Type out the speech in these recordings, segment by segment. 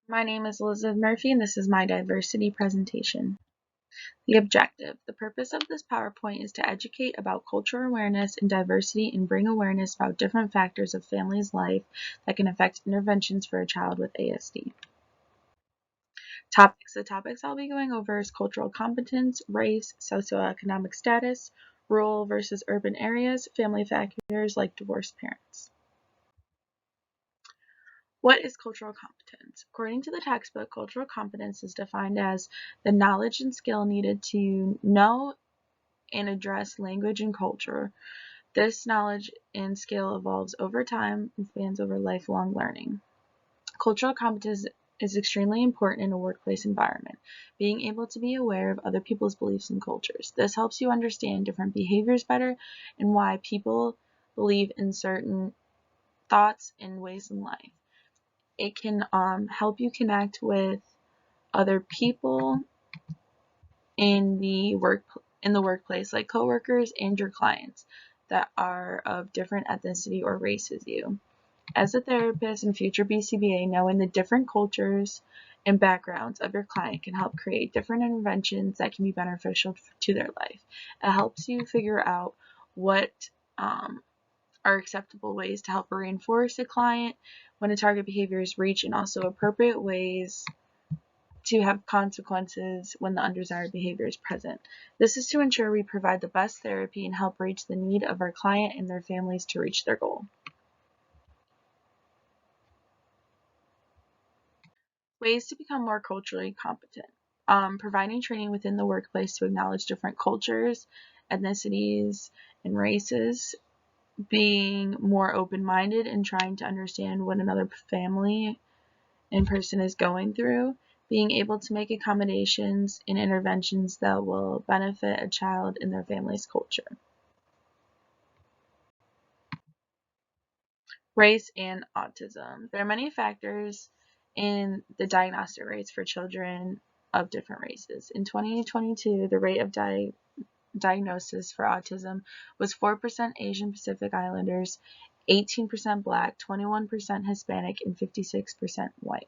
My name is Elizabeth Murphy, and this is my diversity presentation. The objective. The purpose of this PowerPoint is to educate about cultural awareness and diversity and bring awareness about different factors of family's life that can affect interventions for a child with ASD. Topics. The topics I'll be going over is cultural competence, race, socioeconomic status, rural versus urban areas, family factors like divorced parents. What is cultural competence? According to the textbook, cultural competence is defined as the knowledge and skill needed to know and address language and culture. This knowledge and skill evolves over time and spans over lifelong learning. Cultural competence is extremely important in a workplace environment, being able to be aware of other people's beliefs and cultures. This helps you understand different behaviors better and why people believe in certain thoughts and ways in life. It can help you connect with other people in the workplace, like coworkers and your clients that are of different ethnicity or race as you. As a therapist and future BCBA, knowing the different cultures and backgrounds of your client can help create different interventions that can be beneficial to their life. It helps you figure out what are acceptable ways to help reinforce a client when a target behavior is reached, and also appropriate ways to have consequences when the undesired behavior is present. This is to ensure we provide the best therapy and help reach the need of our client and their families to reach their goal. Ways to become more culturally competent. Providing training within the workplace to acknowledge different cultures, ethnicities, and races. Being more open-minded and trying to understand what another family and person is going through, being able to make accommodations and interventions that will benefit a child and their family's culture. Race and autism. There are many factors in the diagnostic rates for children of different races. In 2022, the rate of diagnosis for autism was 4% Asian Pacific Islanders, 18% Black, 21% Hispanic, and 56% white.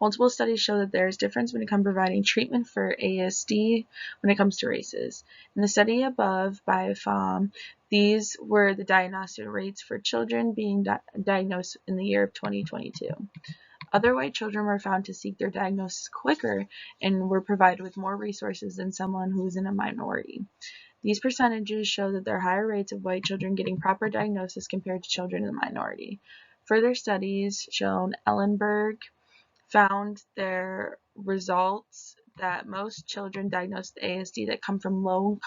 Multiple studies show that there is difference when it comes to providing treatment for ASD when it comes to races. In the study above by FOM, these were the diagnostic rates for children being diagnosed in the year of 2022. Other white children were found to seek their diagnosis quicker and were provided with more resources than someone who was in a minority. These percentages show that there are higher rates of white children getting proper diagnosis compared to children in the minority. Further studies shown Ellenberg found their results that most children diagnosed with ASD that come from low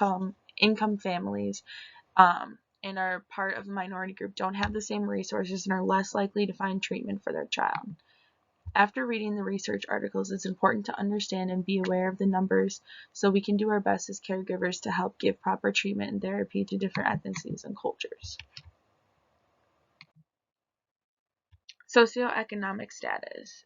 income families and are part of a minority group don't have the same resources and are less likely to find treatment for their child. After reading the research articles, it's important to understand and be aware of the numbers so we can do our best as caregivers to help give proper treatment and therapy to different ethnicities and cultures. Socioeconomic status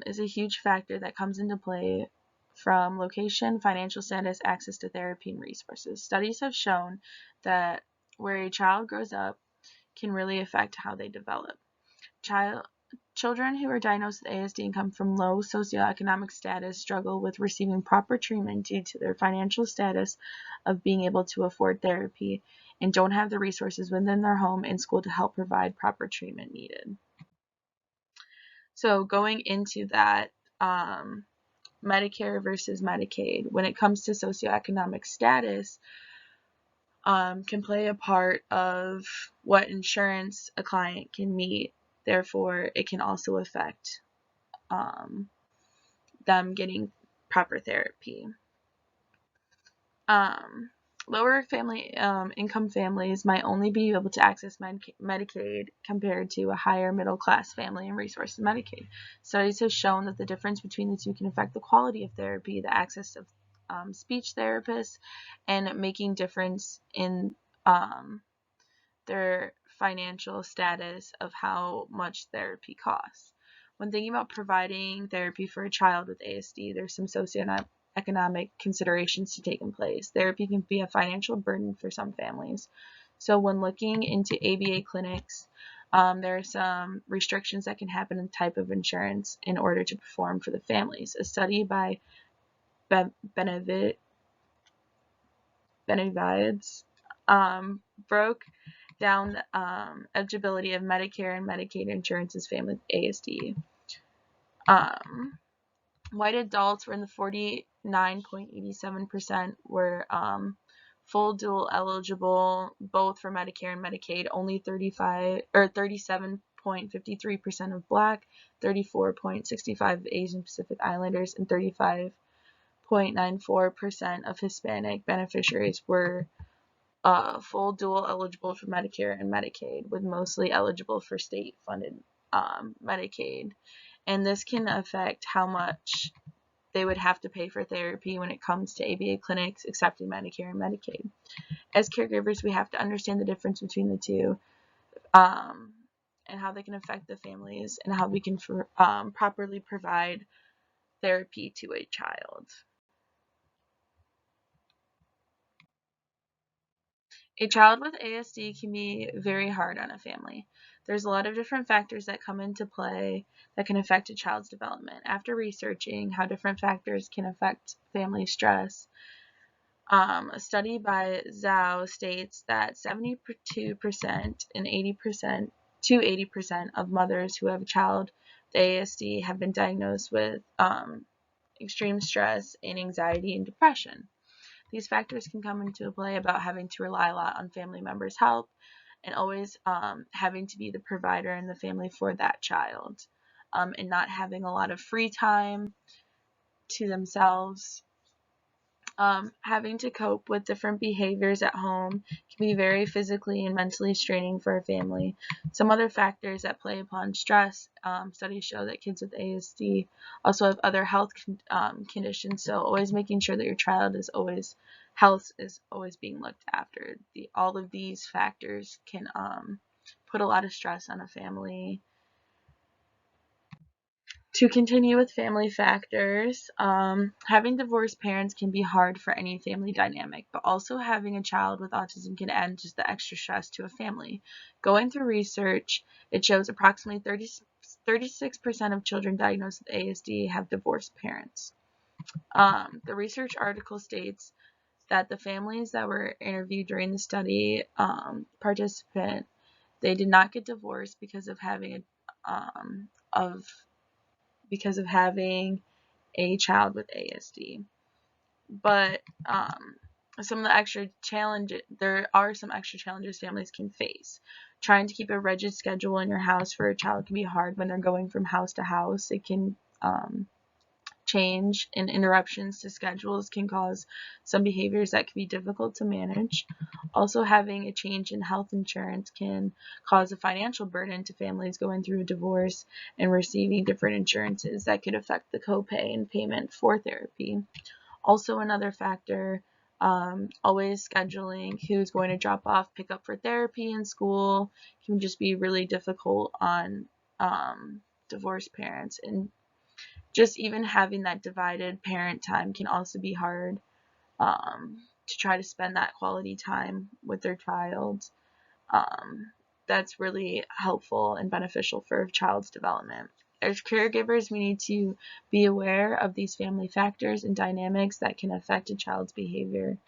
is a huge factor that comes into play from location, financial status, access to therapy, and resources. Studies have shown that where a child grows up can really affect how they develop. Children who are diagnosed with ASD and come from low socioeconomic status struggle with receiving proper treatment due to their financial status of being able to afford therapy and don't have the resources within their home and school to help provide proper treatment needed. So going into that, Medicare versus Medicaid, when it comes to socioeconomic status, can play a part of what insurance a client can meet. Therefore, it can also affect them getting proper therapy. Lower family income families might only be able to access Medicaid compared to a higher middle class family and resources Medicaid. Studies have shown that the difference between the two can affect the quality of therapy, the access of speech therapists, and making difference in their financial status of how much therapy costs. When thinking about providing therapy for a child with ASD, there's some socioeconomic considerations to take in place. Therapy can be a financial burden for some families. So when looking into ABA clinics, There are some restrictions that can happen in the type of insurance in order to perform for the families. A study by Benavides broke down the eligibility of Medicare and Medicaid insurances families with ASD. White adults were in the 49.87% were full dual eligible both for Medicare and Medicaid. Only 37.53% of Black, 34.65% of Asian Pacific Islanders, and 35.94% of Hispanic beneficiaries were full dual eligible for Medicare and Medicaid, with mostly eligible for state-funded Medicaid. And this can affect how much they would have to pay for therapy when it comes to ABA clinics accepting Medicare and Medicaid. As caregivers, we have to understand the difference between the two, and how they can affect the families, and how we can properly provide therapy to a child. A child with ASD can be very hard on a family. There's a lot of different factors that come into play that can affect a child's development. After researching how different factors can affect family stress, a study by Zhao states that 72% and 80% of mothers who have a child with ASD have been diagnosed with extreme stress and anxiety and depression. These factors can come into play about having to rely a lot on family members' help and always having to be the provider in the family for that child, and not having a lot of free time to themselves. Having to cope with different behaviors at home can be very physically and mentally straining for a family. Some other factors that play upon stress, studies show that kids with ASD also have other health conditions, so always making sure that your child is always health is always being looked after. All of these factors can put a lot of stress on a family. To continue with family factors, having divorced parents can be hard for any family dynamic, but also having a child with autism can add just the extra stress to a family. Going through research, it shows approximately 36% of children diagnosed with ASD have divorced parents. The research article states that the families that were interviewed during the study, participant, they did not get divorced because of having a child with ASD. But there are some extra challenges families can face. Trying to keep a rigid schedule in your house for a child can be hard when they're going from house to house. It can change, and interruptions to schedules can cause some behaviors that can be difficult to manage. Also, having a change in health insurance can cause a financial burden to families going through a divorce and receiving different insurances that could affect the copay and payment for therapy. Also, another factor, always scheduling who's going to drop off, pick up for therapy in school can just be really difficult on divorced parents. And just even having that divided parent time can also be hard, to try to spend that quality time with their child. That's really helpful and beneficial for a child's development. As caregivers, we need to be aware of these family factors and dynamics that can affect a child's behavior.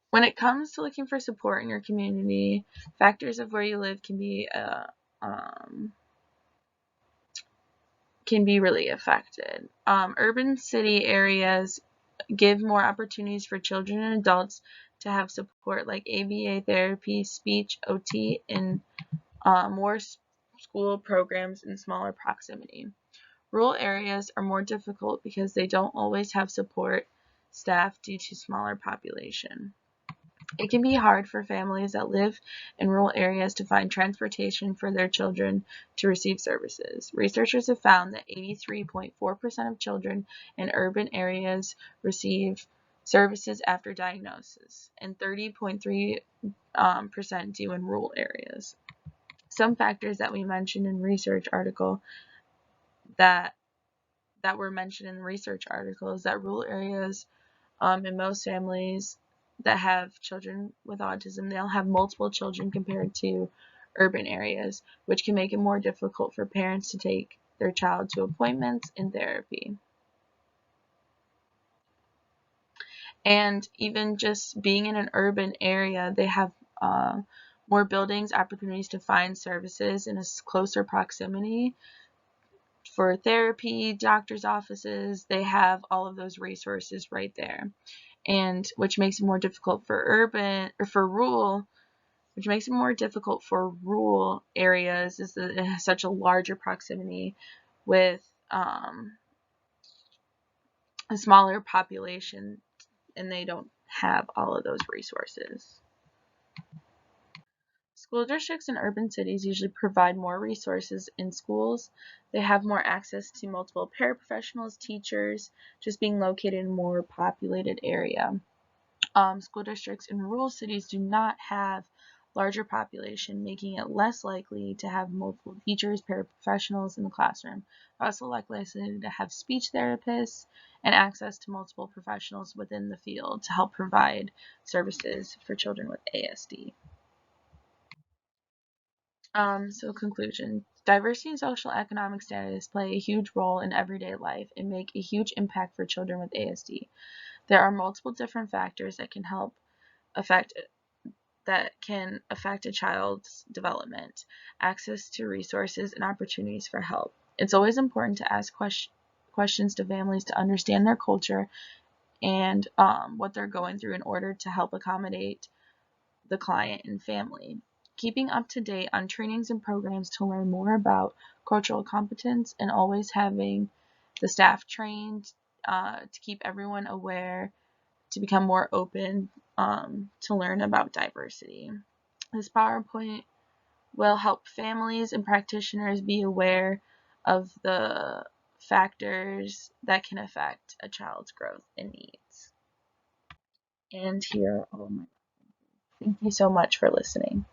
When it comes to looking for support in your community, factors of where you live can be really affected. Urban city areas give more opportunities for children and adults to have support like ABA therapy, speech, OT, and more school programs in smaller proximity. Rural areas are more difficult because they don't always have support staff due to smaller population. It can be hard for families that live in rural areas to find transportation for their children to receive services. Researchers have found that 83.4% of children in urban areas receive services after diagnosis, and 30.3% do in rural areas. Some factors that we mentioned in research article that were mentioned in the research article is that rural areas In most families that have children with autism, they'll have multiple children compared to urban areas, which can make it more difficult for parents to take their child to appointments and therapy. And even just being in an urban area, they have more buildings, opportunities to find services in a closer proximity for therapy, doctor's offices. They have all of those resources right there, and which makes it more difficult for urban or for rural. Which makes it more difficult for rural areas is that it has such a larger proximity with a smaller population, and they don't have all of those resources. School districts in urban cities usually provide more resources in schools. They have more access to multiple paraprofessionals, teachers, just being located in a more populated area. School districts in rural cities do not have larger population, making it less likely to have multiple teachers, paraprofessionals in the classroom. Also likely to have speech therapists and access to multiple professionals within the field to help provide services for children with ASD. So conclusion. Diversity and social economic status play a huge role in everyday life and make a huge impact for children with ASD. There are multiple different factors that can affect a child's development, access to resources, and opportunities for help. It's always important to ask questions to families to understand their culture and what they're going through in order to help accommodate the client and family. Keeping up to date on trainings and programs to learn more about cultural competence and always having the staff trained to keep everyone aware to become more open to learn about diversity. This PowerPoint will help families and practitioners be aware of the factors that can affect a child's growth and needs. And here are all my. Thank you so much for listening.